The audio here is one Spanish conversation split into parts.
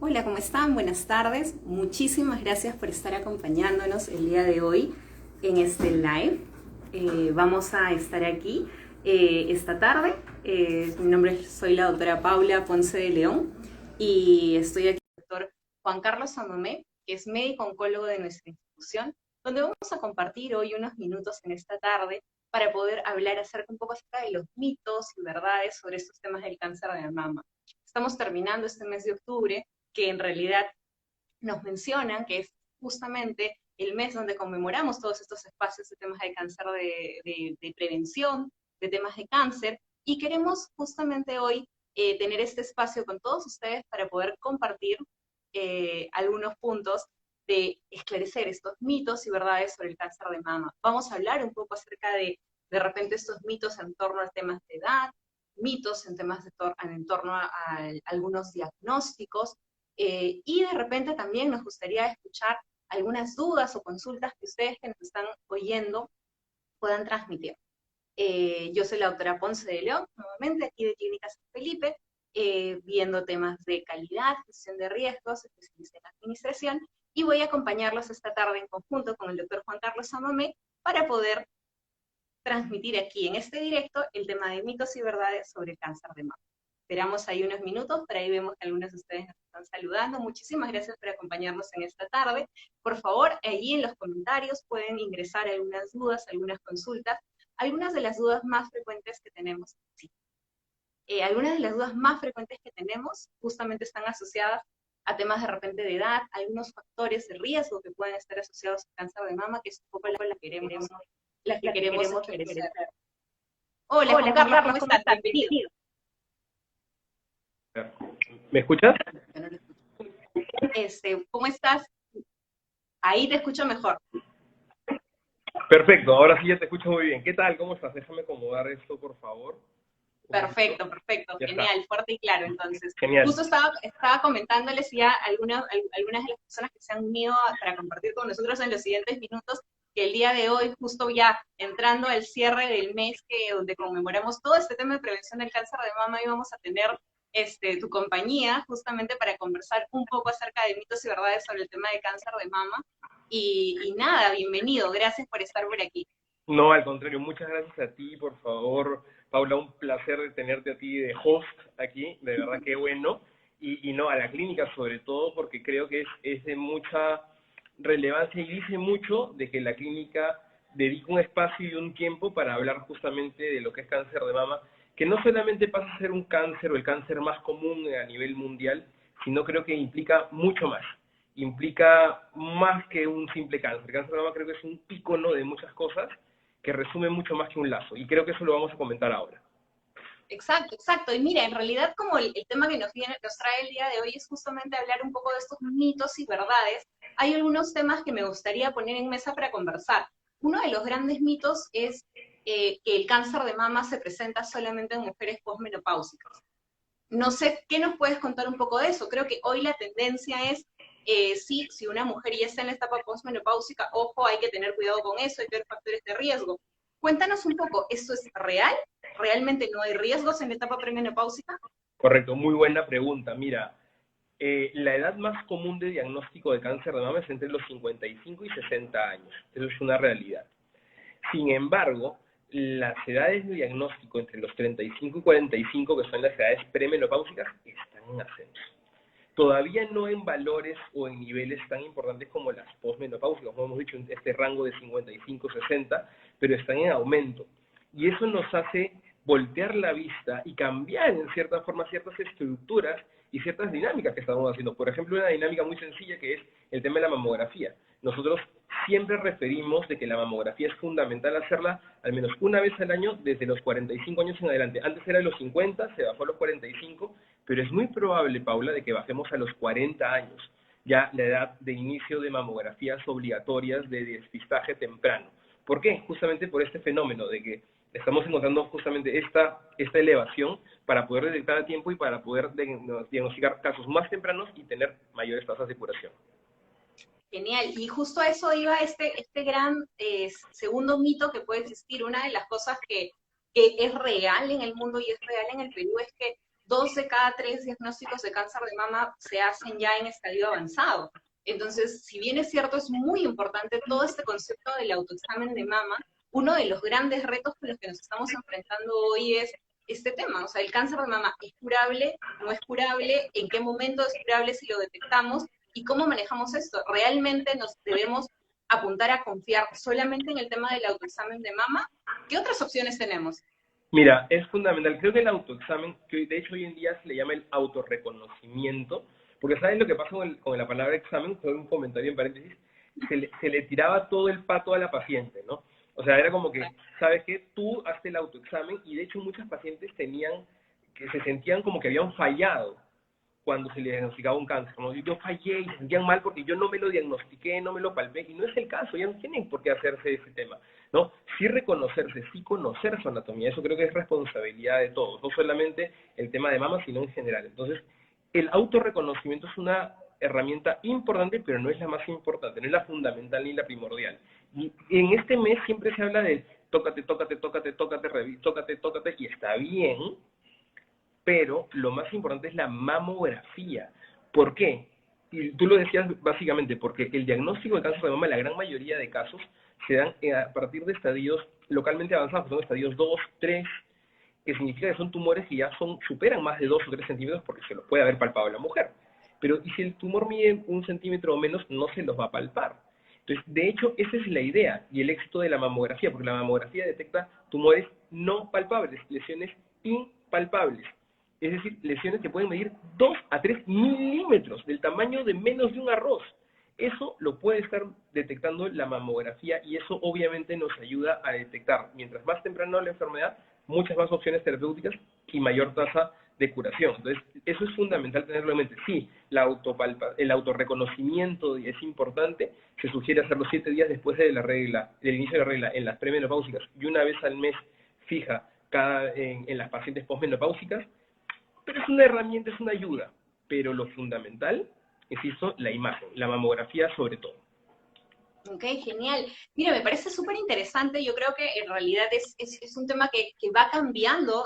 Hola, ¿cómo están? Buenas tardes. Muchísimas gracias por estar acompañándonos el día de hoy en este live. Vamos a estar aquí esta tarde. Soy la doctora Paula Ponce de León y estoy aquí con el doctor Juan Carlos Sandomé, que es médico oncólogo de nuestra institución, donde vamos a compartir hoy unos minutos en esta tarde para poder hablar un poco acerca de los mitos y verdades sobre estos temas del cáncer de mama. Estamos terminando este mes de octubre, que en realidad nos mencionan que es justamente el mes donde conmemoramos todos estos espacios de temas de cáncer, de prevención, de temas de cáncer, y queremos justamente hoy tener este espacio con todos ustedes para poder compartir algunos puntos de esclarecer estos mitos y verdades sobre el cáncer de mama. Vamos a hablar un poco acerca de repente estos mitos en torno a temas de edad, mitos en temas en torno a algunos diagnósticos, y de repente también nos gustaría escuchar algunas dudas o consultas que ustedes que nos están oyendo puedan transmitir. Yo soy la doctora Ponce de León, nuevamente aquí de Clínica San Felipe, viendo temas de calidad, gestión de riesgos, especialista en administración, y voy a acompañarlos esta tarde en conjunto con el doctor Juan Carlos Samamé para poder transmitir aquí en este directo el tema de mitos y verdades sobre el cáncer de mama. Esperamos ahí unos minutos, por ahí vemos que algunos de ustedes nos están saludando. Muchísimas gracias por acompañarnos en esta tarde. Por favor, allí en los comentarios pueden ingresar algunas dudas, algunas consultas, algunas de las dudas más frecuentes que tenemos. Sí. Algunas de las dudas más frecuentes que tenemos justamente están asociadas a temas de repente de edad, algunos factores de riesgo que pueden estar asociados al cáncer de mama, que es un poco las que queremos esclarecer. Hola Juan Hola Juan Carlos, Carlos, ¿cómo ¿cómo estás? estás? Bienvenido. Bienvenido. ¿Me escuchas? Yo no lo escucho. ¿Cómo estás? Ahí te escucho mejor. Perfecto, ahora sí ya te escucho muy bien. ¿Qué tal? ¿Cómo estás? Déjame acomodar esto, por favor. Un momentito. Perfecto, perfecto, Ya está. genial, fuerte y claro. Entonces, Genial. justo estaba comentándoles ya algunas de las personas que se han unido para compartir con nosotros en los siguientes minutos, que el día de hoy, justo ya entrando al cierre del mes donde conmemoramos todo este tema de prevención del cáncer de mama, íbamos a tener tu compañía justamente para conversar un poco acerca de mitos y verdades sobre el tema de cáncer de mama. Y nada, bienvenido, gracias por estar por aquí. No, al contrario, muchas gracias a ti, por favor, Paula, un placer de tenerte a ti de host aquí, de verdad que bueno, y no, a la clínica sobre todo, porque creo que es de mucha relevancia y dice mucho de que la clínica dedica un espacio y un tiempo para hablar justamente de lo que es cáncer de mama, que no solamente pasa a ser un cáncer o el cáncer más común a nivel mundial, sino creo que implica más que un simple cáncer. El cáncer de mama creo que es un ícono de muchas cosas que resume mucho más que un lazo. Y creo que eso lo vamos a comentar ahora. Exacto, exacto. Y mira, en realidad como el tema que nos trae el día de hoy es justamente hablar un poco de estos mitos y verdades, hay algunos temas que me gustaría poner en mesa para conversar. Uno de los grandes mitos es que el cáncer de mama se presenta solamente en mujeres posmenopáusicas. No sé, ¿qué nos puedes contar un poco de eso? Creo que hoy la tendencia es, sí, si una mujer ya está en la etapa postmenopáusica, ojo, hay que tener cuidado con eso, hay que ver factores de riesgo. Cuéntanos un poco, ¿esto es real? ¿Realmente no hay riesgos en la etapa premenopáusica? Correcto, muy buena pregunta. Mira, la edad más común de diagnóstico de cáncer de mama es entre los 55 y 60 años. Eso es una realidad. Sin embargo, las edades de diagnóstico entre los 35 y 45, que son las edades premenopáusicas, están en ascenso. Todavía no en valores o en niveles tan importantes como las posmenopáusicas, como hemos dicho, en este rango de 55-60, pero están en aumento. Y eso nos hace voltear la vista y cambiar en cierta forma ciertas estructuras y ciertas dinámicas que estamos haciendo. Por ejemplo, una dinámica muy sencilla que es el tema de la mamografía. Nosotros siempre referimos de que la mamografía es fundamental hacerla al menos una vez al año desde los 45 años en adelante. Antes era de los 50, se bajó a los 45, pero es muy probable, Paula, de que bajemos a los 40 años, ya la edad de inicio de mamografías obligatorias de despistaje temprano. ¿Por qué? Justamente por este fenómeno de que estamos encontrando justamente esta elevación para poder detectar a tiempo y para poder diagnosticar casos más tempranos y tener mayores tasas de curación. Genial, y justo a eso iba este gran segundo mito que puede existir. Una de las cosas que es real en el mundo y es real en el Perú es que 2 de cada 3 diagnósticos de cáncer de mama se hacen ya en estadio avanzado. Entonces, si bien es cierto, es muy importante todo este concepto del autoexamen de mama, uno de los grandes retos con los que nos estamos enfrentando hoy es este tema. O sea, el cáncer de mama es curable, no es curable, en qué momento es curable si lo detectamos y cómo manejamos esto. ¿Realmente nos debemos apuntar a confiar solamente en el tema del autoexamen de mama? ¿Qué otras opciones tenemos? Mira, es fundamental. Creo que el autoexamen, que de hecho hoy en día se le llama el autorreconocimiento, porque ¿sabes lo que pasa con la palabra examen? Fue un comentario en paréntesis, se le tiraba todo el pato a la paciente, ¿no? O sea, era como que, ¿sabes qué? Tú haces el autoexamen y de hecho muchas pacientes tenían, que se sentían como que habían fallado cuando se le diagnosticaba un cáncer, ¿no? Yo fallé y se sentían mal porque yo no me lo diagnostiqué, no me lo palpé, y no es el caso, ya no tienen por qué hacerse ese tema, ¿no? Sí reconocerse, sí conocer su anatomía, eso creo que es responsabilidad de todos, no solamente el tema de mama, sino en general. Entonces, el autorreconocimiento es una herramienta importante, pero no es la más importante, no es la fundamental ni la primordial. Y en este mes siempre se habla de tócate, tócate, tócate, tócate, tócate, tócate, y está bien, pero lo más importante es la mamografía. ¿Por qué? Y tú lo decías básicamente, porque el diagnóstico de cáncer de mama, en la gran mayoría de casos, se dan a partir de estadios localmente avanzados, son estadios 2, 3, que significa que son tumores que ya superan más de 2 o 3 centímetros porque se los puede haber palpado la mujer. Pero y si el tumor mide 1 centímetro o menos, no se los va a palpar. Entonces, de hecho, esa es la idea y el éxito de la mamografía, porque la mamografía detecta tumores no palpables, lesiones impalpables. Es decir, lesiones que pueden medir 2 a 3 milímetros, del tamaño de menos de un arroz. Eso lo puede estar detectando la mamografía y eso obviamente nos ayuda a detectar, mientras más temprano la enfermedad, muchas más opciones terapéuticas y mayor tasa de curación. Entonces, eso es fundamental tenerlo en mente. Sí, el autorreconocimiento es importante, se sugiere hacerlo 7 días después de la regla, del inicio de la regla en las premenopáusicas y una vez al mes fija en las pacientes posmenopáusicas, pero es una herramienta, es una ayuda. Pero lo fundamental, insisto, la imagen, la mamografía sobre todo. Ok, genial. Mira, me parece súper interesante. Yo creo que en realidad es un tema que va cambiando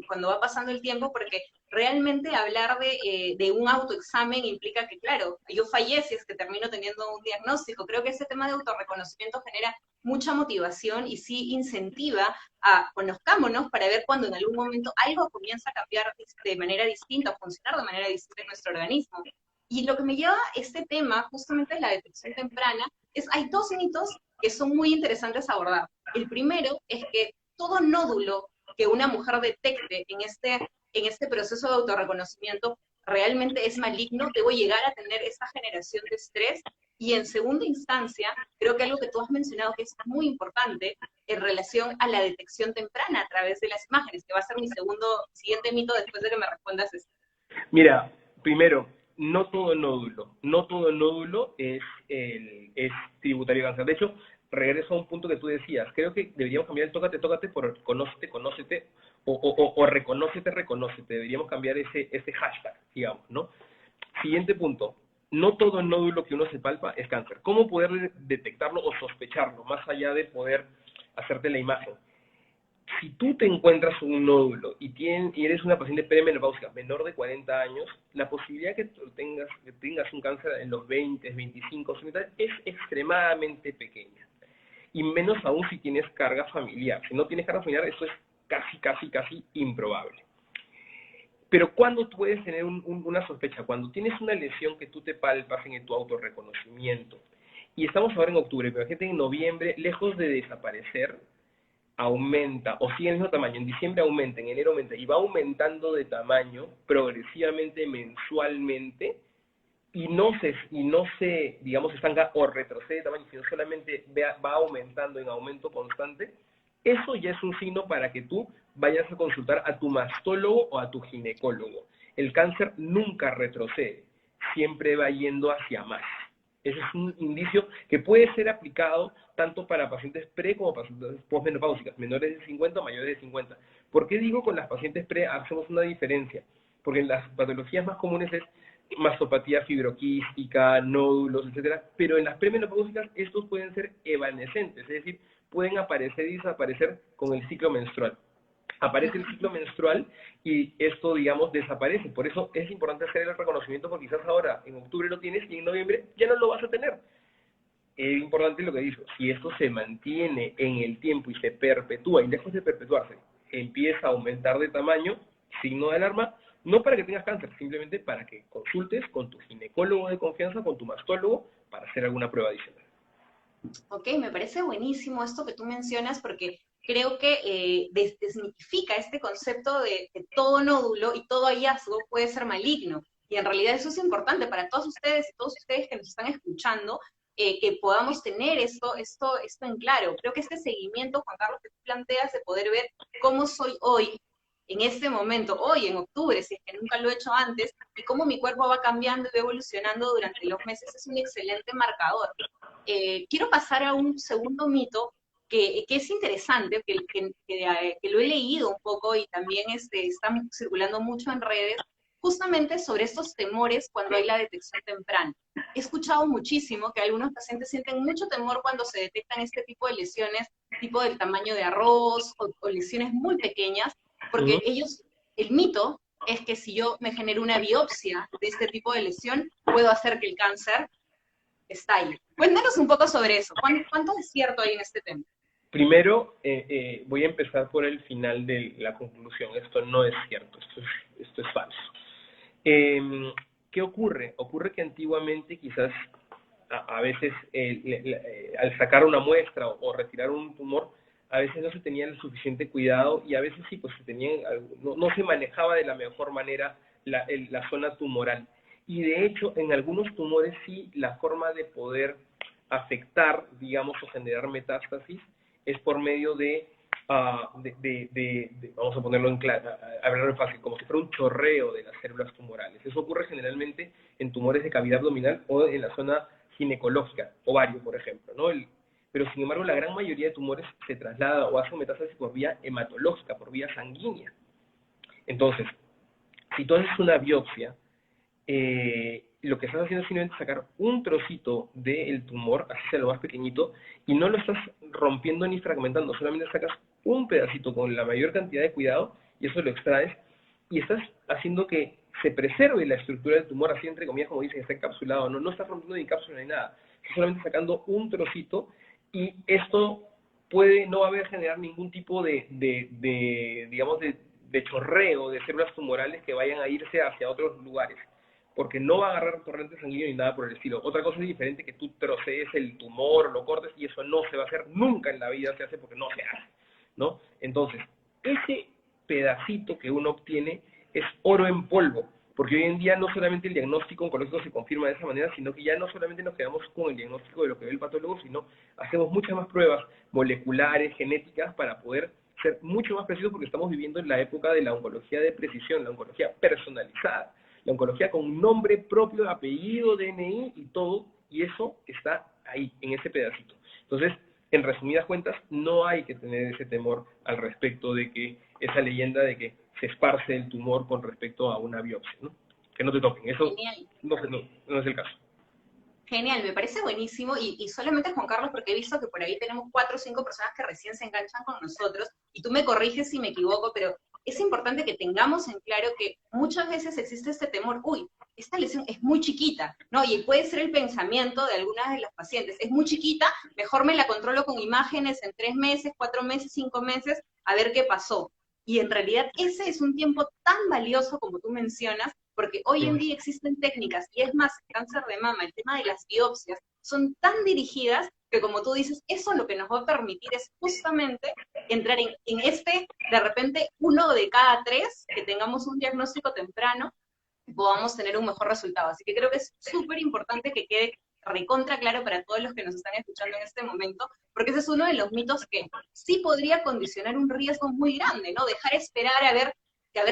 cuando va pasando el tiempo, porque realmente hablar de un autoexamen implica que, claro, yo fallé si es que termino teniendo un diagnóstico. Creo que ese tema de autorreconocimiento genera mucha motivación y sí incentiva a conozcámonos para ver cuando en algún momento algo comienza a cambiar de manera distinta, a funcionar de manera distinta en nuestro organismo. Y lo que me lleva a este tema justamente es la detección temprana hay dos mitos que son muy interesantes a abordar. El primero es que todo nódulo que una mujer detecte en este proceso de autorreconocimiento realmente es maligno, debo llegar a tener esta generación de estrés. Y en segunda instancia, creo que algo que tú has mencionado que es muy importante en relación a la detección temprana a través de las imágenes, que va a ser mi siguiente mito después de que me respondas esto. Mira, primero, no todo nódulo es tributario de cáncer. De hecho, regreso a un punto que tú decías, creo que deberíamos cambiar el tócate, tócate por conócete, conócete, o reconócete, reconócete. Deberíamos cambiar ese hashtag, digamos, ¿no? Siguiente punto, no todo nódulo que uno se palpa es cáncer. ¿Cómo poder detectarlo o sospecharlo, más allá de poder hacerte la imagen? Si tú te encuentras un nódulo y eres una paciente premenopáusica menor de 40 años, la posibilidad que tengas un cáncer en los 20, 25, 30 es extremadamente pequeña. Y menos aún si tienes carga familiar. Si no tienes carga familiar, eso es casi improbable. Pero ¿cuándo puedes tener una sospecha? Cuando tienes una lesión que tú te palpas en tu autorreconocimiento. Y estamos ahora en octubre, pero gente en noviembre, lejos de desaparecer, aumenta o sigue el mismo tamaño, en diciembre aumenta, en enero aumenta y va aumentando de tamaño progresivamente mensualmente y no se digamos, estanca o retrocede de tamaño, sino solamente va aumentando en aumento constante, eso ya es un signo para que tú vayas a consultar a tu mastólogo o a tu ginecólogo. El cáncer nunca retrocede, siempre va yendo hacia más. Ese es un indicio que puede ser aplicado tanto para pacientes pre como pacientes posmenopáusicas, menores de 50 o mayores de 50. ¿Por qué digo con las pacientes pre hacemos una diferencia? Porque en las patologías más comunes es mastopatía fibroquística, nódulos, etcétera, pero en las premenopáusicas estos pueden ser evanescentes, es decir, pueden aparecer y desaparecer con el ciclo menstrual. aparece el ciclo menstrual y esto, digamos, desaparece. Por eso es importante hacer el reconocimiento, porque quizás ahora en octubre lo tienes y en noviembre ya no lo vas a tener. Es importante lo que dijo, si esto se mantiene en el tiempo y se perpetúa, y lejos de perpetuarse, empieza a aumentar de tamaño, signo de alarma, no para que tengas cáncer, simplemente para que consultes con tu ginecólogo de confianza, con tu mastólogo, para hacer alguna prueba adicional. Ok, me parece buenísimo esto que tú mencionas porque creo que desmitifica este concepto de que todo nódulo y todo hallazgo puede ser maligno. Y en realidad eso es importante para todos ustedes y todos ustedes que nos están escuchando, que podamos tener esto en claro. Creo que este seguimiento, Juan Carlos, que tú planteas de poder ver cómo soy hoy, en este momento, hoy en octubre, si es que nunca lo he hecho antes, y cómo mi cuerpo va cambiando y va evolucionando durante los meses, es un excelente marcador. Quiero pasar a un segundo mito que es interesante, que lo he leído un poco y también está circulando mucho en redes, justamente sobre estos temores cuando hay la detección temprana. He escuchado muchísimo que algunos pacientes sienten mucho temor cuando se detectan este tipo de lesiones, tipo del tamaño de arroz o lesiones muy pequeñas, porque ellos, el mito es que si yo me genero una biopsia de este tipo de lesión, puedo hacer que el cáncer estalle. Cuéntanos un poco sobre eso. ¿Cuánto es cierto hay en este tema? Primero, voy a empezar por el final de la conclusión. Esto no es cierto, esto es falso. ¿Qué ocurre? Ocurre que antiguamente quizás a veces al sacar una muestra o retirar un tumor, a veces no se tenía el suficiente cuidado y a veces sí, pues no se manejaba de la mejor manera la zona tumoral. Y de hecho, en algunos tumores sí, la forma de poder afectar, digamos, o generar metástasis es por medio vamos a ponerlo en claro, hablarlo fácil, como si fuera un chorreo de las células tumorales. Eso ocurre generalmente en tumores de cavidad abdominal o en la zona ginecológica, ovario, por ejemplo, ¿no? Pero sin embargo, la gran mayoría de tumores se traslada o hace metástasis por vía hematológica, por vía sanguínea. Entonces, si tú haces una biopsia, lo que estás haciendo es simplemente sacar un trocito del tumor, así sea lo más pequeñito, y no lo estás rompiendo ni fragmentando, solamente sacas un pedacito con la mayor cantidad de cuidado y eso lo extraes y estás haciendo que se preserve la estructura del tumor, así entre comillas, como dicen, está encapsulado, no estás rompiendo ni cápsula ni nada, estás solamente sacando un trocito y esto no va a generar ningún tipo digamos, de chorreo de células tumorales que vayan a irse hacia otros lugares, porque no va a agarrar torrente sanguíneo ni nada por el estilo. Otra cosa es diferente que tú trocees el tumor, lo cortes, y eso no se va a hacer nunca en la vida, se hace porque no se hace, ¿no? Entonces, ese pedacito que uno obtiene es oro en polvo, porque hoy en día no solamente el diagnóstico oncológico se confirma de esa manera, sino que ya no solamente nos quedamos con el diagnóstico de lo que ve el patólogo, sino hacemos muchas más pruebas moleculares, genéticas, para poder ser mucho más precisos, porque estamos viviendo en la época de la oncología de precisión, la oncología personalizada, la oncología con nombre propio, apellido, DNI y todo, y eso está ahí, en ese pedacito. Entonces, en resumidas cuentas, no hay que tener ese temor al respecto de que esa leyenda de que se esparce el tumor con respecto a una biopsia, ¿no? Que no te toquen, eso Genial. no es el caso. Genial, me parece buenísimo y solamente Juan Carlos, porque he visto que por ahí tenemos 4 o 5 personas que recién se enganchan con nosotros, y tú me corriges si me equivoco, pero es importante que tengamos en claro que muchas veces existe este temor, uy, esta lesión es muy chiquita, ¿no? Y puede ser el pensamiento de algunas de las pacientes, es muy chiquita, mejor me la controlo con imágenes en 3 meses, 4 meses, 5 meses, a ver qué pasó. Y en realidad ese es un tiempo tan valioso como tú mencionas, porque hoy en día existen técnicas, y es más, el cáncer de mama, el tema de las biopsias, son tan dirigidas que, como tú dices, eso lo que nos va a permitir es justamente entrar de repente, 1 de cada 3, que tengamos un diagnóstico temprano, podamos tener un mejor resultado. Así que creo que es súper importante que quede recontra claro para todos los que nos están escuchando en este momento, porque ese es uno de los mitos que sí podría condicionar un riesgo muy grande, ¿no? Dejar esperar a ver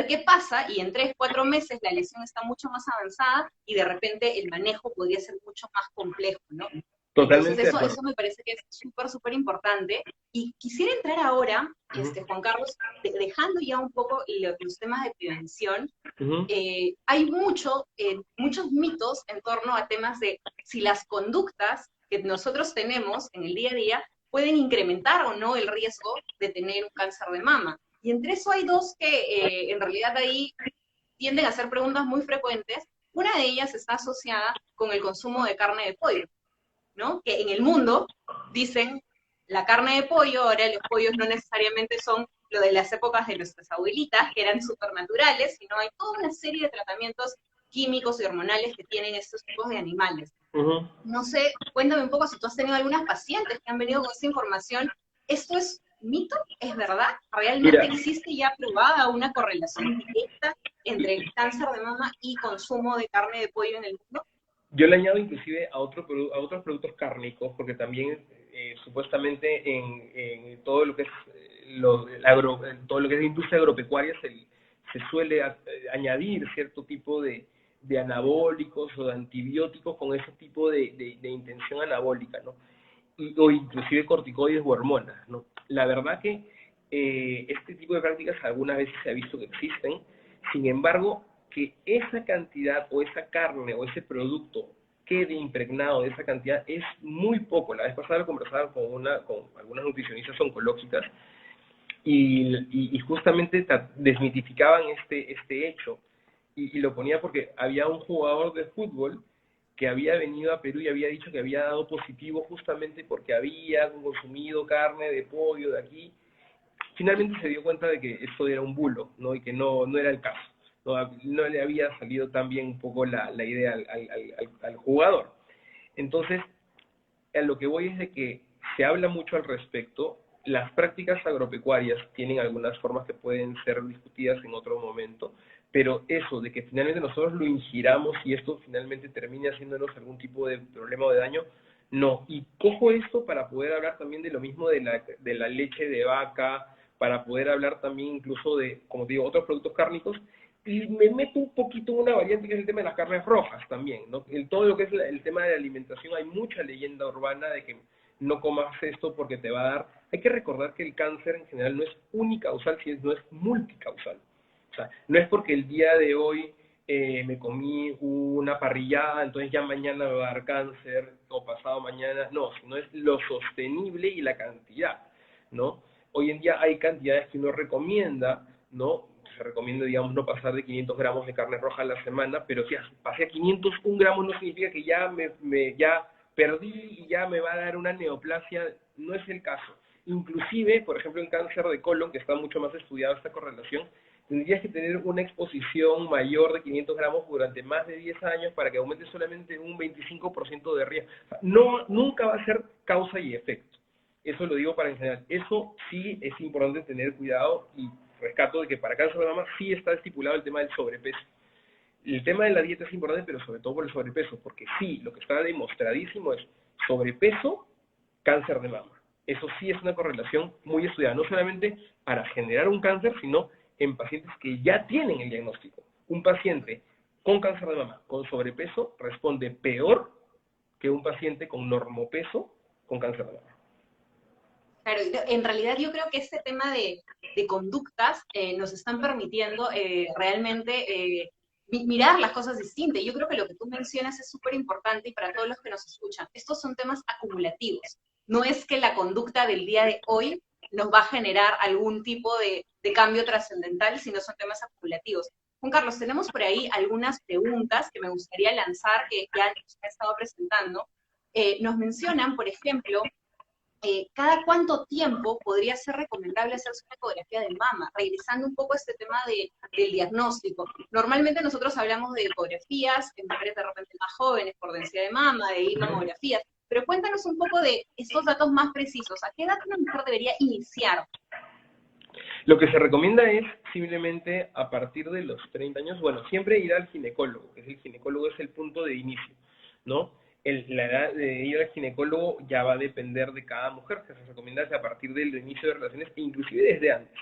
qué pasa, y en 3, 4 meses la lesión está mucho más avanzada y de repente el manejo podría ser mucho más complejo, ¿no? Entonces Totalmente de acuerdo. eso me parece que es súper, súper importante. Y quisiera entrar ahora, Juan Carlos, dejando ya un poco los temas de prevención. Hay muchos mitos en torno a temas de si las conductas que nosotros tenemos en el día a día pueden incrementar o no el riesgo de tener un cáncer de mama. Y entre eso hay dos que en realidad ahí tienden a ser preguntas muy frecuentes. Una de ellas está asociada con el consumo de carne de pollo, ¿no? Que en el mundo dicen la carne de pollo, ahora los pollos no necesariamente son lo de las épocas de nuestras abuelitas, que eran supernaturales, sino hay toda una serie de tratamientos químicos y hormonales que tienen estos tipos de animales. No sé, cuéntame un poco si tú has tenido algunas pacientes que han venido con esta información. ¿Esto es mito? ¿Es verdad? ¿Realmente Mira, existe ya probada una correlación directa entre el cáncer de mama y consumo de carne de pollo en el mundo? yo le añado inclusive a, a otros productos cárnicos, porque también supuestamente en todo lo que es todo lo que es industria agropecuaria se suele añadir cierto tipo de anabólicos o de antibióticos con ese tipo de intención anabólica, ¿no? O inclusive corticoides o hormonas, ¿no? La verdad que este tipo de prácticas algunas veces se ha visto que existen, sin embargo, que esa cantidad o esa carne o ese producto quede impregnado de esa cantidad es muy poco. La vez pasada lo conversaba con algunas nutricionistas oncológicas y justamente desmitificaban este hecho y lo ponía porque había un jugador de fútbol que había venido a Perú y había dicho que había dado positivo justamente porque había consumido carne de pollo de aquí. Finalmente se dio cuenta de que esto era un bulo, ¿no? Y que no era el caso. No le había salido tan bien un poco la idea al jugador. Entonces, a lo que voy es de que se habla mucho al respecto. Las prácticas agropecuarias tienen algunas formas que pueden ser discutidas en otro momento, pero eso de que finalmente nosotros lo ingiramos y esto finalmente termine haciéndonos algún tipo de problema o de daño, no. Y cojo esto para poder hablar también de lo mismo de la leche de vaca, para poder hablar también incluso de, como te digo, otros productos cárnicos, y me meto un poquito en una variante que es el tema de las carnes rojas también, ¿no? En todo lo que es el tema de la alimentación hay mucha leyenda urbana de que no comas esto porque te va a dar. Hay que recordar que el cáncer en general no es unicausal, no es multicausal. O sea, no es porque el día de hoy me comí una parrillada, entonces ya mañana me va a dar cáncer, o pasado mañana, no, sino es lo sostenible y la cantidad, ¿no? Hoy en día hay cantidades que uno recomienda, ¿no? Se recomienda, digamos, no pasar de 500 gramos de carne roja a la semana, pero si pasé a 501 gramos no significa que ya ya perdí y ya me va a dar una neoplasia, no es el caso. Inclusive, por ejemplo, en cáncer de colon, que está mucho más estudiada esta correlación, tendrías que tener una exposición mayor de 500 gramos durante más de 10 años para que aumente solamente un 25% de riesgo. O sea, no, nunca va a ser causa y efecto. Eso lo digo para en general. Eso sí es importante tener cuidado y rescato de que para cáncer de mama sí está estipulado el tema del sobrepeso. El tema de la dieta es importante, pero sobre todo por el sobrepeso, porque sí, lo que está demostradísimo es sobrepeso, cáncer de mama. Eso sí es una correlación muy estudiada, no solamente para generar un cáncer, sino en pacientes que ya tienen el diagnóstico. Un paciente con cáncer de mama, con sobrepeso, responde peor que un paciente con normopeso con cáncer de mama. Claro, en realidad yo creo que este tema de conductas nos están permitiendo realmente mirar las cosas distintas. Yo creo que lo que tú mencionas es súper importante y para todos los que nos escuchan, estos son temas acumulativos. No es que la conducta del día de hoy nos va a generar algún tipo de cambio trascendental, sino son temas acumulativos. Juan Carlos, tenemos por ahí algunas preguntas que me gustaría lanzar que ya nos ha estado presentando. Nos mencionan, por ejemplo, ¿cada cuánto tiempo podría ser recomendable hacerse una ecografía de mama? Regresando un poco a este tema del diagnóstico. Normalmente nosotros hablamos de ecografías en mujeres de repente más jóvenes por densidad de mama, de ir mamografías, pero cuéntanos un poco de estos datos más precisos. ¿A qué edad una mujer debería iniciar? Lo que se recomienda es simplemente a partir de los 30 años, bueno, siempre ir al ginecólogo, el ginecólogo es el punto de inicio, ¿no? La edad de ir al ginecólogo ya va a depender de cada mujer, que se recomienda a partir del inicio de relaciones e inclusive desde antes.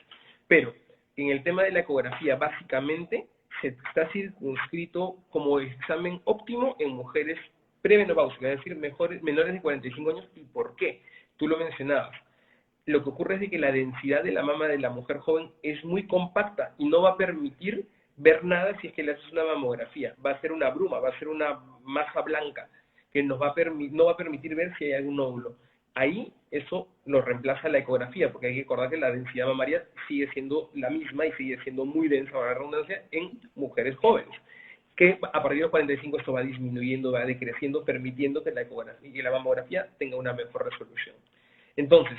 Pero en el tema de la ecografía, básicamente se está circunscrito como examen óptimo en mujeres premenopáusicas, es decir, menores de 45 años. ¿Y por qué? Tú lo mencionabas. Lo que ocurre es de que la densidad de la mama de la mujer joven es muy compacta y no va a permitir ver nada si es que le haces una mamografía. Va a ser una bruma, va a ser una masa blanca que no va a permitir ver si hay algún nódulo. ahí eso lo reemplaza la ecografía, porque hay que recordar que la densidad mamaria sigue siendo la misma y sigue siendo muy densa, para la redundancia, en mujeres jóvenes, que a partir de los 45 esto va disminuyendo, va decreciendo, permitiendo que la ecografía y la mamografía tenga una mejor resolución. Entonces,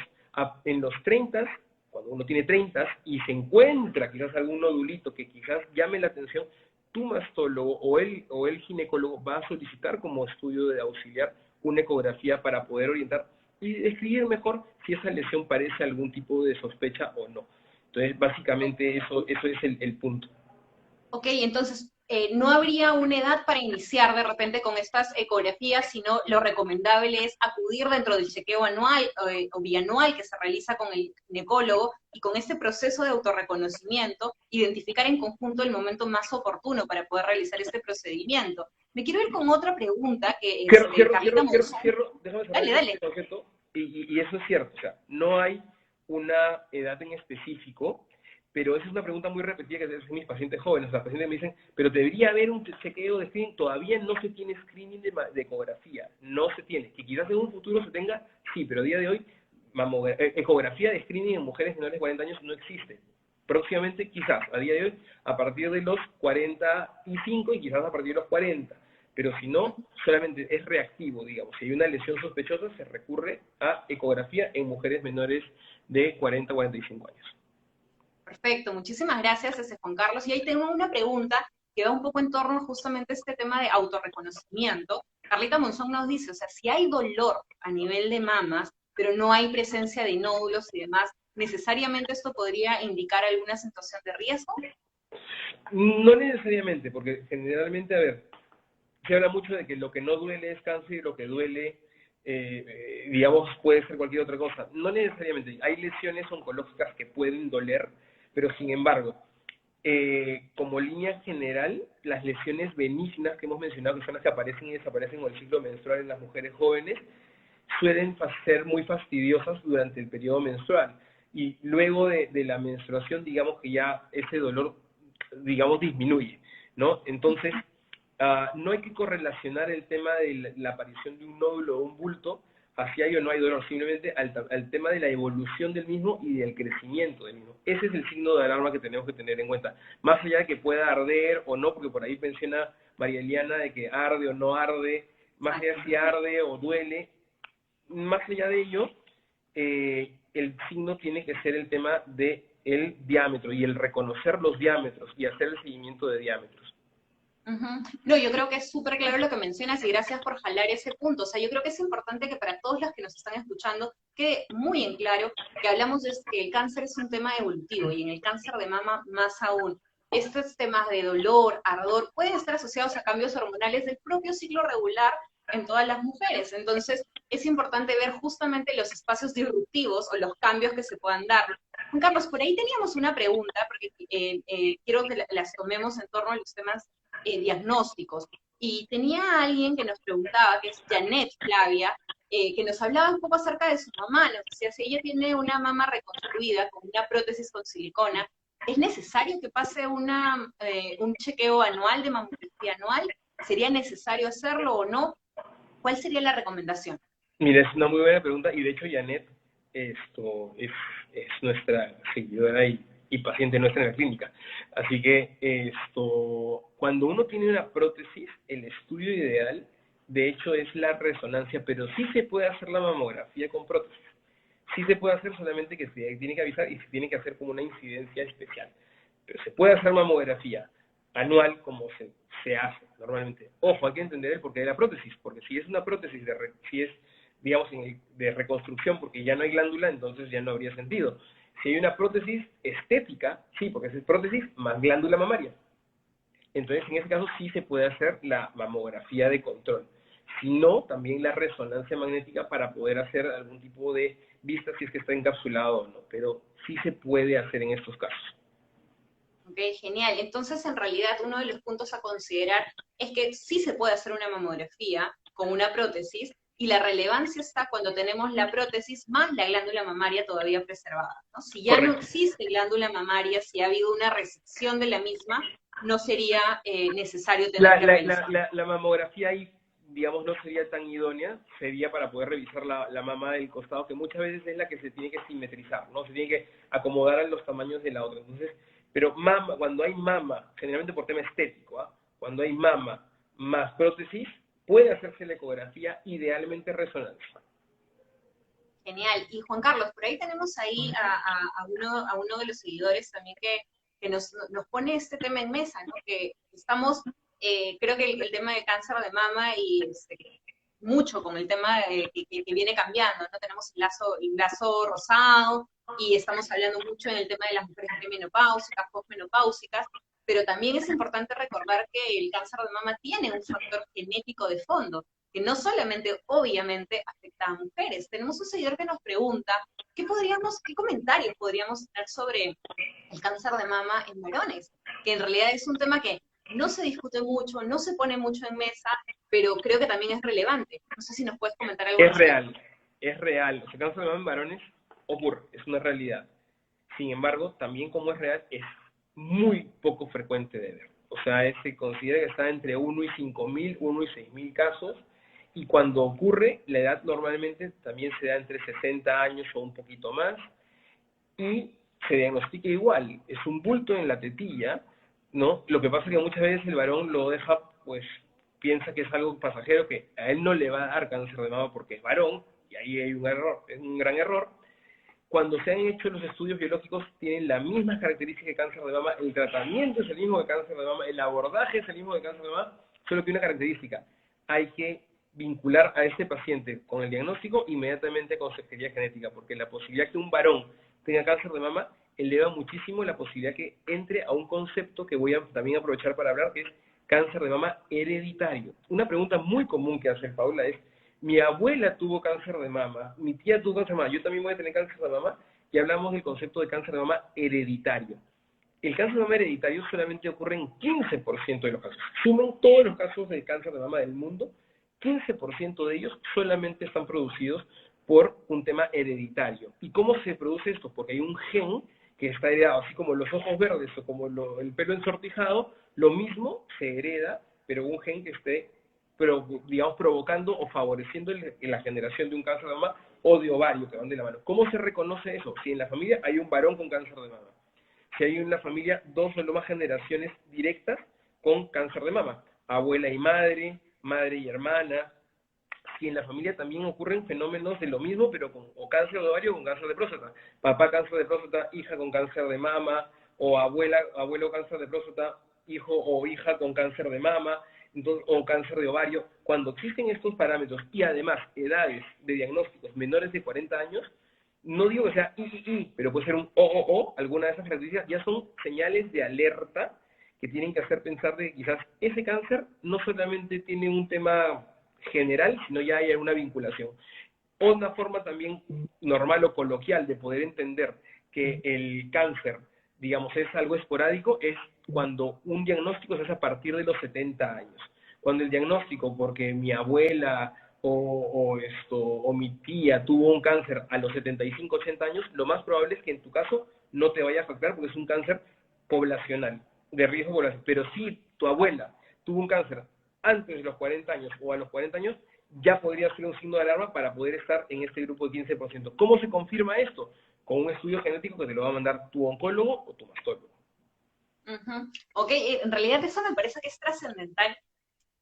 en los 30, cuando uno tiene 30 y se encuentra quizás algún nodulito que quizás llame la atención, tu mastólogo o el ginecólogo va a solicitar como estudio de auxiliar una ecografía para poder orientar y describir mejor si esa lesión parece algún tipo de sospecha o no. Entonces, básicamente eso es el punto. Ok, entonces no habría una edad para iniciar de repente con estas ecografías, sino lo recomendable es acudir dentro del chequeo anual o bianual que se realiza con el ginecólogo y con este proceso de autorreconocimiento, identificar en conjunto el momento más oportuno para poder realizar este procedimiento. Me quiero ir con otra pregunta que Carlita Monzón. Déjame cerrar Dale, dale. este concepto, y eso es cierto, o sea, no hay una edad en específico, pero esa es una pregunta muy repetida que hacen mis pacientes jóvenes. Los pacientes me dicen, pero debería haber un chequeo de screening. Todavía no se tiene screening de ecografía, no se tiene. Que quizás en un futuro se tenga, sí, pero a día de hoy ecografía de screening en mujeres menores de 40 años no existe. Próximamente, quizás, a día de hoy, a partir de los 45 y quizás a partir de los 40. Pero si no, solamente es reactivo, digamos. Si hay una lesión sospechosa, se recurre a ecografía en mujeres menores de 40 a 45 años. Perfecto, muchísimas gracias, Juan Carlos. Y ahí tengo una pregunta que va un poco en torno justamente a este tema de autorreconocimiento. Carlita Monzón nos dice, o sea, si hay dolor a nivel de mamas, pero no hay presencia de nódulos y demás, ¿necesariamente esto podría indicar alguna situación de riesgo? No necesariamente, porque generalmente, a ver, se habla mucho de que lo que no duele es cáncer y lo que duele, digamos, puede ser cualquier otra cosa. No necesariamente. Hay lesiones oncológicas que pueden doler, pero sin embargo, como línea general, las lesiones benignas que hemos mencionado, que son las que aparecen y desaparecen con el ciclo menstrual en las mujeres jóvenes, suelen ser muy fastidiosas durante el periodo menstrual. Y luego de la menstruación, digamos que ya ese dolor, digamos, disminuye, ¿no? Entonces, no hay que correlacionar el tema de la aparición de un nódulo o un bulto hacia ello no hay dolor, simplemente al tema de la evolución del mismo y del crecimiento del mismo. Ese es el signo de alarma que tenemos que tener en cuenta. Más allá de que pueda arder o no, porque por ahí menciona María Eliana de que arde o no arde, más allá de si arde o duele, más allá de ello, el signo tiene que ser el tema del diámetro y el reconocer los diámetros y hacer el seguimiento de diámetros. No, yo creo que es súper claro lo que mencionas y gracias por jalar ese punto. O sea, yo creo que es importante que para todos los que nos están escuchando quede muy en claro que hablamos de que el cáncer es un tema evolutivo y en el cáncer de mama más aún. Estos temas de dolor, ardor, pueden estar asociados a cambios hormonales del propio ciclo regular en todas las mujeres. Entonces, es importante ver justamente los espacios disruptivos o los cambios que se puedan dar. Juan Carlos, por ahí teníamos una pregunta, porque quiero que las tomemos en torno a los temas diagnósticos. Y tenía alguien que nos preguntaba, que es Janet Flavia, que nos hablaba un poco acerca de su mamá. Nos decía, si ella tiene una mama reconstruida con una prótesis con silicona, ¿es necesario que pase un chequeo anual de mamografía anual? ¿Sería necesario hacerlo o no? ¿Cuál sería la recomendación? Mira, es una muy buena pregunta y de hecho Janet es nuestra seguidora y paciente nuestra en la clínica. Así que cuando uno tiene una prótesis, el estudio ideal, de hecho, es la resonancia, pero sí se puede hacer la mamografía con prótesis. Sí se puede hacer, solamente que se tiene que avisar y se tiene que hacer como una incidencia especial. Pero se puede hacer mamografía anual como se hace normalmente. Ojo, hay que entender el porqué de la prótesis, porque si es una prótesis, si es, digamos, de reconstrucción, porque ya no hay glándula, entonces ya no habría sentido. Si hay una prótesis estética, sí, porque es prótesis más glándula mamaria. Entonces, en ese caso sí se puede hacer la mamografía de control. Si no, también la resonancia magnética para poder hacer algún tipo de vista si es que está encapsulado o no. Pero sí se puede hacer en estos casos. Ok, genial. Entonces, en realidad, uno de los puntos a considerar es que sí se puede hacer una mamografía con una prótesis, y la relevancia está cuando tenemos la prótesis más la glándula mamaria todavía preservada, ¿no? Si ya Correcto. no existe glándula mamaria, si ha habido una resección de la misma, no sería necesario tener que realizar. La mamografía ahí digamos, no sería tan idónea, sería para poder revisar la mama del costado, que muchas veces es la que se tiene que simetrizar, ¿no? Se tiene que acomodar a los tamaños de la otra. Entonces, pero mama, cuando hay mama, generalmente por tema estético, ¿ah? Cuando hay mama más prótesis, puede hacerse la ecografía, idealmente resonancia. Genial. Y Juan Carlos, por ahí tenemos ahí a uno de los seguidores también que nos pone este tema en mesa, ¿no? Que estamos, creo que el tema del cáncer de mama y mucho con el tema que viene cambiando, ¿no? Tenemos el lazo rosado y estamos hablando mucho en el tema de las mujeres premenopáusicas, posmenopáusicas, pero también es importante recordar que el cáncer de mama tiene un factor genético de fondo, que no solamente, obviamente, afecta a mujeres. Tenemos un seguidor que nos pregunta, qué comentarios podríamos tener sobre el cáncer de mama en varones? Que en realidad es un tema que no se discute mucho, no se pone mucho en mesa, pero creo que también es relevante. No sé si nos puedes comentar algo al Es respecto. real, es real. El cáncer de mama en varones ocurre, es una realidad. Sin embargo, también como es real, es muy poco frecuente de ver. O sea, se considera que está entre 1 y 5.000, 1 y 6.000 casos, y cuando ocurre, la edad normalmente también se da entre 60 años o un poquito más, y se diagnostica igual, es un bulto en la tetilla, ¿no? Lo que pasa es que muchas veces el varón lo deja, pues, piensa que es algo pasajero, que a él no le va a dar cáncer de mama porque es varón, y ahí hay un error, es un gran error. Cuando se han hecho los estudios biológicos, tienen las mismas características de cáncer de mama, el tratamiento es el mismo de cáncer de mama, el abordaje es el mismo de cáncer de mama, solo que una característica, hay que vincular a este paciente con el diagnóstico inmediatamente con consejería genética, porque la posibilidad que un varón tenga cáncer de mama eleva muchísimo la posibilidad que entre a un concepto que voy a también aprovechar para hablar, que es cáncer de mama hereditario. Una pregunta muy común que hace Paula es, mi abuela tuvo cáncer de mama, mi tía tuvo cáncer de mama, yo también voy a tener cáncer de mama, y hablamos del concepto de cáncer de mama hereditario. El cáncer de mama hereditario solamente ocurre en 15% de los casos. Suman todos los casos de cáncer de mama del mundo, 15% de ellos solamente están producidos por un tema hereditario. ¿Y cómo se produce esto? Porque hay un gen que está heredado, así como los ojos verdes o como el pelo ensortijado, lo mismo se hereda, pero un gen que esté, digamos, provocando o favoreciendo la generación de un cáncer de mama o de ovario, que van de la mano. ¿Cómo se reconoce eso? Si en la familia hay un varón con cáncer de mama, si hay en la familia 2 o más generaciones directas con cáncer de mama, abuela y madre, madre y hermana, si en la familia también ocurren fenómenos de lo mismo, pero con o cáncer de ovario o con cáncer de próstata. Papá cáncer de próstata, hija con cáncer de mama, o abuelo cáncer de próstata, hijo o hija con cáncer de mama, entonces, o cáncer de ovario. Cuando existen estos parámetros y además edades de diagnósticos menores de 40 años, no digo que sea pero puede ser un o, alguna de esas características, ya son señales de alerta que tienen que hacer pensar de que quizás ese cáncer no solamente tiene un tema general, sino ya hay una vinculación. Una forma también normal o coloquial de poder entender que el cáncer, digamos, es algo esporádico, es cuando un diagnóstico se hace a partir de los 70 años. Cuando el diagnóstico, porque mi abuela o mi tía tuvo un cáncer a los 75, 80 años, lo más probable es que en tu caso no te vaya a afectar porque es un cáncer poblacional, de riesgo poblacional. Pero si tu abuela tuvo un cáncer antes de los 40 años o a los 40 años, ya podría ser un signo de alarma para poder estar en este grupo de 15%. ¿Cómo se confirma esto? Con un estudio genético que te lo va a mandar tu oncólogo o tu mastólogo. Ok, en realidad eso me parece que es trascendental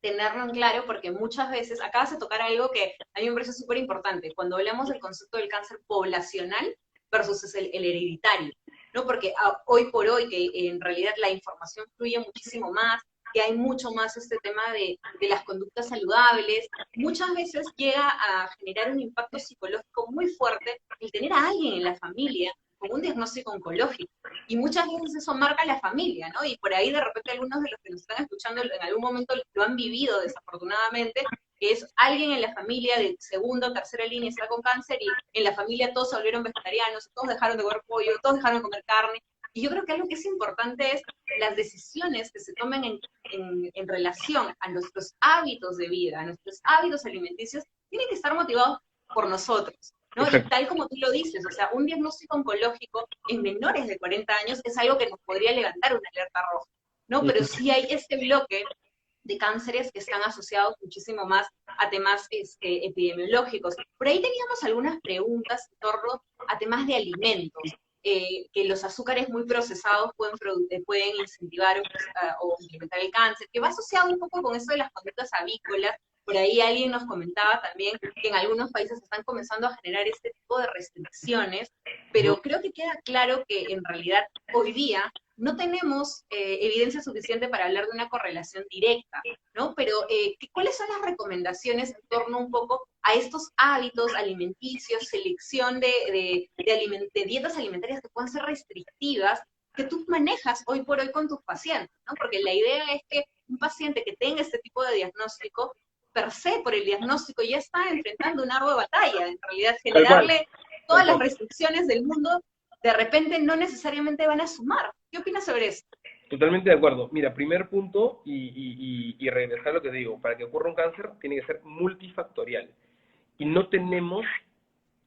tenerlo en claro porque muchas veces acabas de tocar algo que a mí me parece súper importante cuando hablamos del concepto del cáncer poblacional versus el hereditario, ¿no? Porque hoy por hoy que en realidad la información fluye muchísimo más, que hay mucho más este tema de las conductas saludables, muchas veces llega a generar un impacto psicológico muy fuerte el tener a alguien en la familia con un diagnóstico oncológico. Y muchas veces eso marca a la familia, ¿no? Y por ahí de repente algunos de los que nos están escuchando en algún momento lo han vivido desafortunadamente, que es alguien en la familia de segunda o tercera línea está con cáncer y en la familia todos se volvieron vegetarianos, todos dejaron de comer pollo, todos dejaron de comer carne. Y yo creo que algo que es importante es las decisiones que se tomen en relación a nuestros hábitos de vida, a nuestros hábitos alimenticios, tienen que estar motivados por nosotros, ¿no? Y Exacto. tal como tú lo dices, o sea, un diagnóstico oncológico en menores de 40 años es algo que nos podría levantar una alerta roja, ¿no? Pero sí hay este bloque de cánceres que están asociados muchísimo más a temas epidemiológicos. Por ahí teníamos algunas preguntas en torno a temas de alimentos, que los azúcares muy procesados pueden incentivar o incrementar el cáncer, que va asociado un poco con eso de las conductas avícolas. Por ahí alguien nos comentaba también que en algunos países están comenzando a generar este tipo de restricciones, pero creo que queda claro que en realidad hoy día no tenemos evidencia suficiente para hablar de una correlación directa, ¿no? Pero, ¿cuáles son las recomendaciones en torno un poco a estos hábitos alimenticios, selección de dietas alimentarias que puedan ser restrictivas, que tú manejas hoy por hoy con tus pacientes, ¿no? Porque la idea es que un paciente que tenga este tipo de diagnóstico, per se, por el diagnóstico, ya está enfrentando una ardua batalla. En realidad, generarle todas las restricciones del mundo, de repente no necesariamente van a sumar. ¿Qué opinas sobre eso? Totalmente de acuerdo. Mira, primer punto, y regresar a lo que digo, para que ocurra un cáncer tiene que ser multifactorial. Y no tenemos,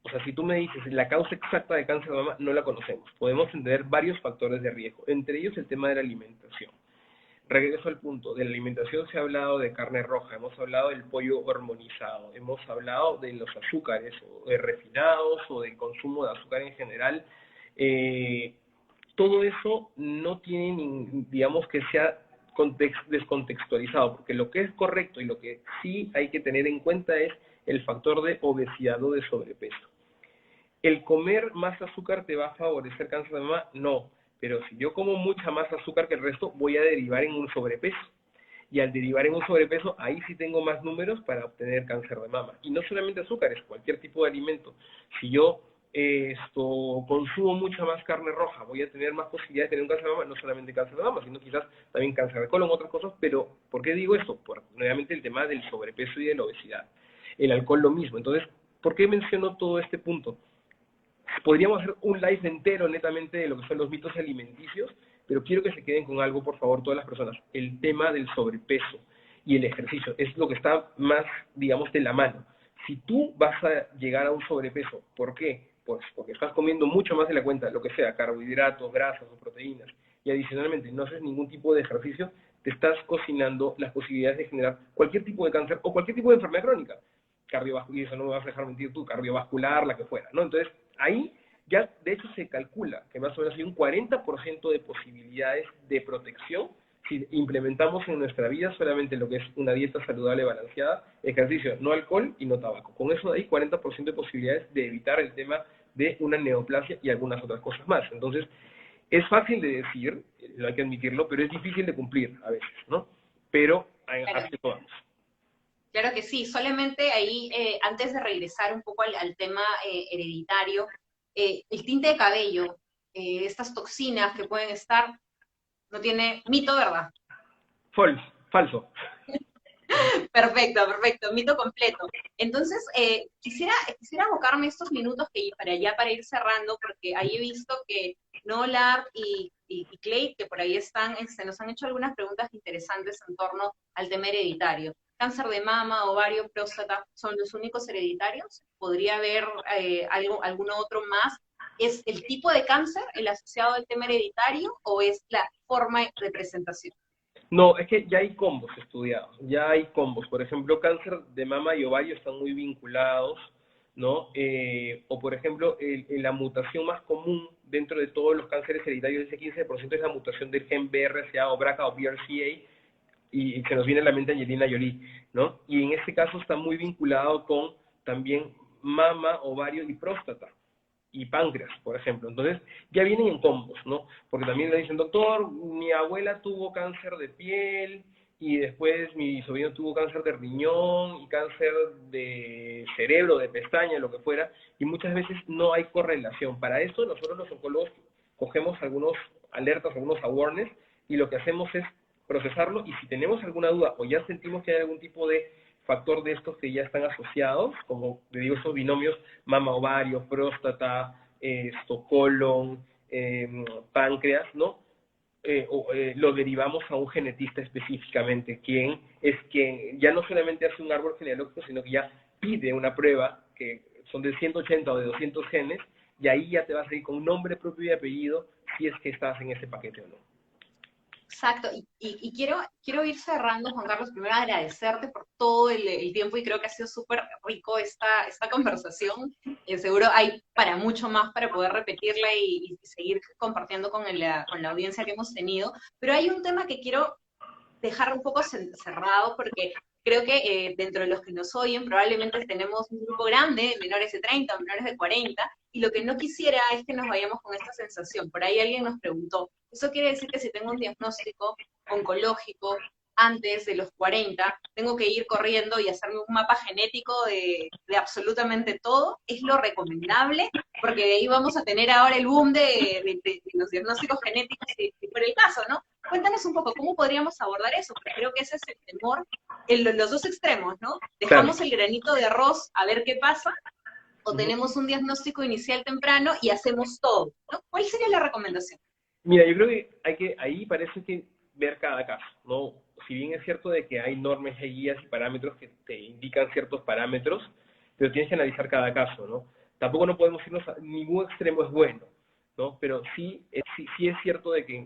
o sea, si tú me dices la causa exacta de cáncer de mama, no la conocemos. Podemos entender varios factores de riesgo, entre ellos el tema de la alimentación. Regreso al punto, de la alimentación se ha hablado de carne roja, hemos hablado del pollo hormonizado, hemos hablado de los azúcares, o de refinados, o del consumo de azúcar en general. Todo eso no tiene, digamos, que sea descontextualizado, porque lo que es correcto y lo que sí hay que tener en cuenta es el factor de obesidad o de sobrepeso. ¿El comer más azúcar te va a favorecer cáncer de mama? No, pero si yo como mucha más azúcar que el resto, voy a derivar en un sobrepeso. Y al derivar en un sobrepeso, ahí sí tengo más números para obtener cáncer de mama. Y no solamente azúcares, cualquier tipo de alimento. Si yo consumo mucha más carne roja, voy a tener más posibilidades de tener un cáncer de mama, no solamente cáncer de mama, sino quizás también cáncer de colon, otras cosas. Pero, ¿por qué digo esto? Por, nuevamente, el tema del sobrepeso y de la obesidad. El alcohol lo mismo. Entonces, ¿por qué menciono todo este punto? Podríamos hacer un live entero netamente de lo que son los mitos alimenticios, pero quiero que se queden con algo, por favor, todas las personas. El tema del sobrepeso y el ejercicio es lo que está más, digamos, de la mano. Si tú vas a llegar a un sobrepeso, ¿por qué? Pues porque estás comiendo mucho más de la cuenta, lo que sea, carbohidratos, grasas o proteínas, y adicionalmente no haces ningún tipo de ejercicio, te estás cocinando las posibilidades de generar cualquier tipo de cáncer o cualquier tipo de enfermedad crónica. Cardiovascular, y eso no me vas a dejar mentir tú, cardiovascular, la que fuera, ¿no? Entonces, ahí ya de hecho se calcula que más o menos hay un 40% de posibilidades de protección si implementamos en nuestra vida solamente lo que es una dieta saludable balanceada, ejercicio, no alcohol y no tabaco. Con eso de ahí 40% de posibilidades de evitar el tema de una neoplasia y algunas otras cosas más. Entonces, es fácil de decir, no hay que admitirlo, pero es difícil de cumplir a veces, ¿no? Pero así lo vamos. Claro que sí, solamente ahí, antes de regresar un poco al tema hereditario, el tinte de cabello, estas toxinas que pueden estar, no tiene mito, ¿verdad? Falso. Perfecto, perfecto, mito completo. Entonces, quisiera abocarme estos minutos para ir cerrando, porque ahí he visto que Nolar y Clay, que por ahí están, nos han hecho algunas preguntas interesantes en torno al tema hereditario. ¿Cáncer de mama, ovario, próstata son los únicos hereditarios? ¿Podría haber alguno otro más? ¿Es el tipo de cáncer el asociado al tema hereditario o es la forma de presentación? No, es que ya hay combos estudiados, ya hay combos. Por ejemplo, cáncer de mama y ovario están muy vinculados, ¿no? O por ejemplo, la mutación más común dentro de todos los cánceres hereditarios, ese 15% es la mutación del gen BRCA o BRCA o BRCA, y se nos viene a la mente Angelina Jolie, ¿no? Y en este caso está muy vinculado con también mama, ovario y próstata y páncreas, por ejemplo. Entonces, ya vienen en combos, ¿no? Porque también le dicen, doctor, mi abuela tuvo cáncer de piel, y después mi sobrino tuvo cáncer de riñón, y cáncer de cerebro, de pestaña, lo que fuera, y muchas veces no hay correlación. Para eso, nosotros los oncólogos cogemos algunos alertas, algunos awareness, y lo que hacemos es procesarlo, y si tenemos alguna duda, o ya sentimos que hay algún tipo de factor de estos que ya están asociados, como te digo, esos binomios mama-ovario, próstata, colon, páncreas, ¿no? Lo derivamos a un genetista específicamente, quien ya no solamente hace un árbol genealógico, sino que ya pide una prueba, que son de 180 o de 200 genes, y ahí ya te vas a ir con nombre propio y apellido, si es que estás en ese paquete o no. Exacto, y quiero ir cerrando, Juan Carlos, primero agradecerte por todo el tiempo y creo que ha sido súper rico esta conversación. Seguro hay para mucho más para poder repetirla y seguir compartiendo con la audiencia que hemos tenido, pero hay un tema que quiero dejar un poco cerrado porque creo que dentro de los que nos oyen probablemente tenemos un grupo grande, menores de 30 o menores de 40, y lo que no quisiera es que nos vayamos con esta sensación. Por ahí alguien nos preguntó, ¿eso quiere decir que si tengo un diagnóstico oncológico antes de los 40, tengo que ir corriendo y hacerme un mapa genético de absolutamente todo? ¿Es lo recomendable? Porque de ahí vamos a tener ahora el boom de los diagnósticos genéticos, si fuera el caso, ¿no? Cuéntanos un poco, ¿cómo podríamos abordar eso? Porque creo que ese es el temor en los dos extremos, ¿no? Claro. Dejamos el granito de arroz a ver qué pasa, o tenemos un diagnóstico inicial temprano y hacemos todo, ¿no? ¿Cuál sería la recomendación? Mira, yo creo que ahí parece que ver cada caso, ¿no? Si bien es cierto de que hay normas, hay guías y parámetros que te indican ciertos parámetros, pero tienes que analizar cada caso, ¿no? Tampoco no podemos irnos a ningún extremo es bueno, ¿no? Pero sí es cierto de que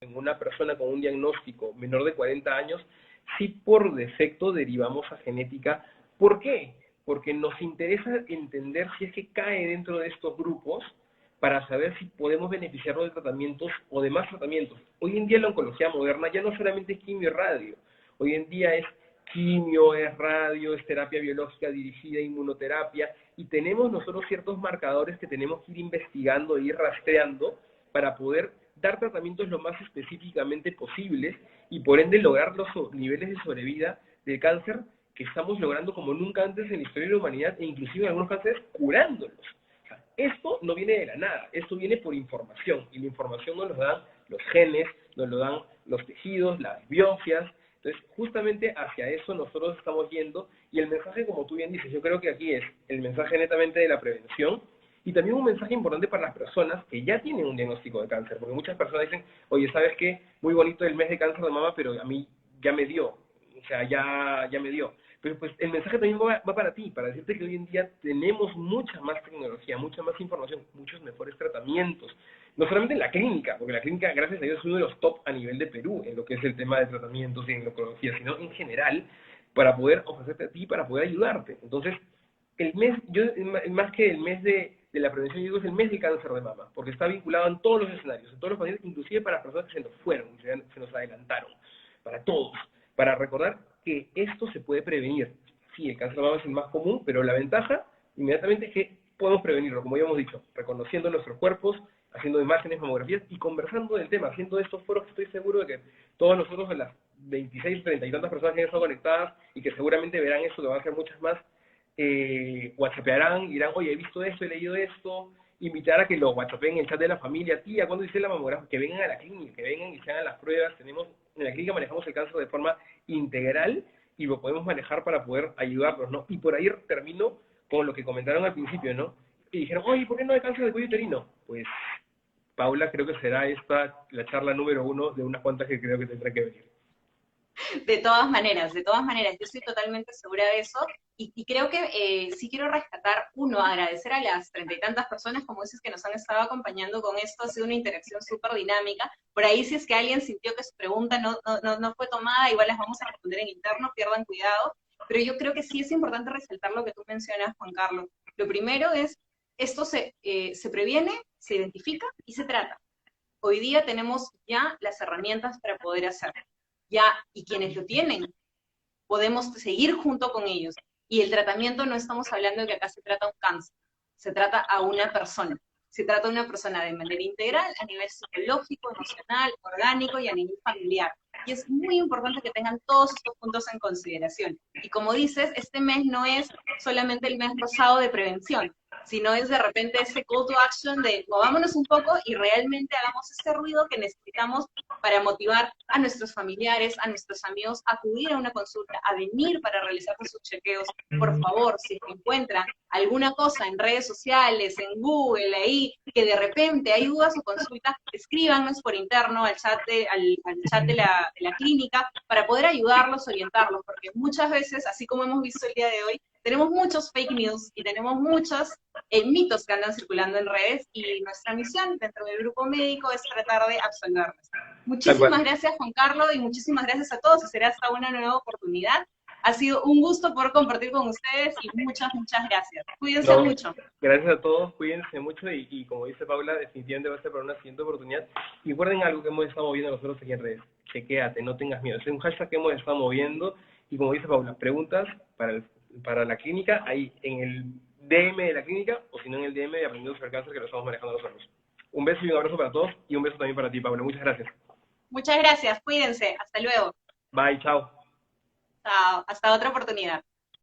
en una persona con un diagnóstico menor de 40 años, sí por defecto derivamos a genética. ¿Por qué? Porque nos interesa entender si es que cae dentro de estos grupos para saber si podemos beneficiarnos de tratamientos o de más tratamientos. Hoy en día la oncología moderna ya no solamente es quimio y radio, hoy en día es quimio, es radio, es terapia biológica dirigida, inmunoterapia, y tenemos nosotros ciertos marcadores que tenemos que ir investigando e ir rastreando para poder dar tratamientos lo más específicamente posibles y por ende lograr los niveles de sobrevida del cáncer que estamos logrando como nunca antes en la historia de la humanidad e inclusive en algunos cánceres curándolos. O sea, esto no viene de la nada, esto viene por información y la información nos lo dan los genes, nos lo dan los tejidos, las biopsias. Entonces, justamente hacia eso nosotros estamos yendo y el mensaje, como tú bien dices, yo creo que aquí es el mensaje netamente de la prevención y también un mensaje importante para las personas que ya tienen un diagnóstico de cáncer, porque muchas personas dicen, oye, ¿sabes qué? Muy bonito el mes de cáncer de mama, pero a mí ya me dio, o sea, ya me dio. Pero pues el mensaje también va para ti, para decirte que hoy en día tenemos mucha más tecnología, mucha más información, muchos mejores tratamientos. No solamente en la clínica, porque la clínica, gracias a Dios, es uno de los top a nivel de Perú en lo que es el tema de tratamientos y en oncología, sino en general, para poder ofrecerte a ti, para poder ayudarte. Entonces, el mes, yo más que el mes de la prevención, yo digo es el mes de cáncer de mama, porque está vinculado en todos los escenarios, en todos los pacientes, inclusive para personas que se nos fueron, se nos adelantaron, para todos, para recordar que esto se puede prevenir. Sí, el cáncer de mama es el más común, pero la ventaja inmediatamente es que podemos prevenirlo, como ya hemos dicho, reconociendo nuestros cuerpos, haciendo imágenes, mamografías y conversando del tema, haciendo estos foros que estoy seguro de que todos nosotros, en las 26, 30 y tantas personas que han estado conectadas y que seguramente verán esto, que van a ser muchas más, whatsappearán, dirán, oye, he visto esto, he leído esto, invitar a que lo whatsappeen en el chat de la familia, tía, cuando hice la mamografía, que vengan a la clínica, que vengan y se hagan las pruebas, en la clínica manejamos el cáncer de forma integral y lo podemos manejar para poder ayudarlos, ¿no? Y por ahí termino con lo que comentaron al principio, ¿no? Y dijeron, oye, ¿por qué no hay cáncer de cuello uterino? Pues, Paula, creo que será esta la charla número 1 de unas cuantas que creo que tendrá que venir. De todas maneras, yo estoy totalmente segura de eso y creo que sí quiero rescatar, uno, agradecer a las treinta y tantas personas, como dices, que nos han estado acompañando con esto, ha sido una interacción súper dinámica. Por ahí, si es que alguien sintió que su pregunta no fue tomada, igual las vamos a responder en interno, pierdan cuidado, pero yo creo que sí es importante resaltar lo que tú mencionas, Juan Carlos. Lo primero es, esto se previene, se identifica y se trata. Hoy día tenemos ya las herramientas para poder hacerlo. Ya, y quienes lo tienen, podemos seguir junto con ellos. Y el tratamiento no estamos hablando de que acá se trata un cáncer, se trata a una persona. Se trata de una persona de manera integral, a nivel psicológico, emocional, orgánico y a nivel familiar. Y es muy importante que tengan todos estos puntos en consideración. Y como dices, este mes no es solamente el mes rosado de prevención, sino es de repente ese call to action de movámonos un poco y realmente hagamos ese ruido que necesitamos para motivar a nuestros familiares, a nuestros amigos a acudir a una consulta, a venir para realizarse sus chequeos. Por favor, si encuentran alguna cosa en redes sociales, en Google, ahí, que de repente hay dudas o consultas, escríbanos por interno al chat al chat de la clínica para poder ayudarlos, orientarlos, porque muchas veces, así como hemos visto el día de hoy, tenemos muchos fake news y tenemos muchos mitos que andan circulando en redes y nuestra misión dentro del grupo médico es tratar de absolverlos. Tal cual. Muchísimas gracias, Juan Carlos, y muchísimas gracias a todos y será hasta una nueva oportunidad. Ha sido un gusto poder compartir con ustedes y muchas, muchas gracias. Cuídense No, mucho. gracias a todos, cuídense mucho y como dice Paula, definitivamente va a ser para una siguiente oportunidad. Y guarden algo que hemos estado moviendo nosotros aquí en redes. Chequéate, no tengas miedo. Es un hashtag que hemos estado moviendo y como dice Paula, preguntas para la clínica, ahí en el DM de la clínica o si no en el DM de Aprendiendo sobre el Cáncer que lo estamos manejando nosotros. Un beso y un abrazo para todos y un beso también para ti, Paula. Muchas gracias. Muchas gracias, cuídense. Hasta luego. Bye, chao. Chao. Hasta otra oportunidad.